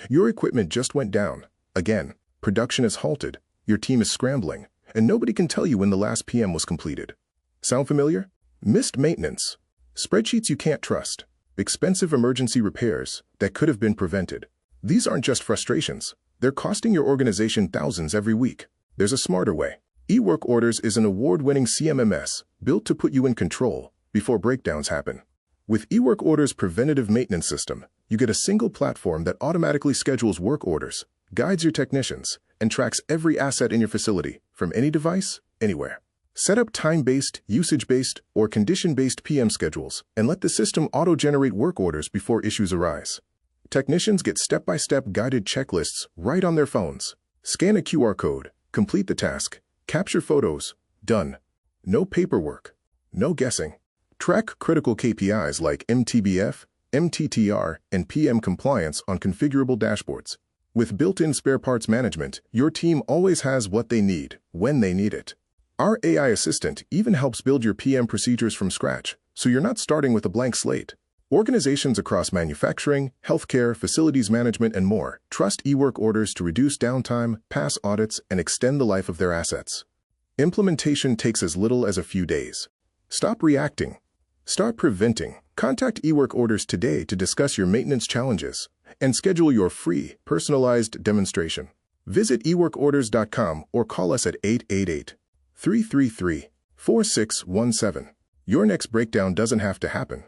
Your equipment just went down. Again, production is halted, your team is scrambling, and nobody can tell you when the last PM was completed. Sound familiar? Missed maintenance, spreadsheets you can't trust, expensive emergency repairs that could have been prevented. These aren't just frustrations. They're costing your organization thousands every week. There's a smarter way. eWorkOrders is an award-winning CMMS built to put you in control before breakdowns happen. With eWorkOrders' preventative maintenance system, you get a single platform that automatically schedules work orders, guides your technicians, and tracks every asset in your facility from any device, anywhere. Set up time-based, usage-based, or condition-based PM schedules and let the system auto-generate work orders before issues arise. Technicians get step-by-step guided checklists right on their phones. Scan a QR code, complete the task, capture photos, done. No paperwork, no guessing. Track critical KPIs like MTBF, MTTR, and PM compliance on configurable dashboards. With built-in spare parts management, your team always has what they need, when they need it. Our AI assistant even helps build your PM procedures from scratch, so you're not starting with a blank slate. Organizations across manufacturing, healthcare, facilities management, and more trust eWorkOrders to reduce downtime, pass audits, and extend the life of their assets. Implementation takes as little as a few days. Stop reacting. Start preventing. Contact eWorkOrders today to discuss your maintenance challenges and schedule your free, personalized demonstration. Visit eWorkOrders.com or call us at 888-333-4617. Your next breakdown doesn't have to happen.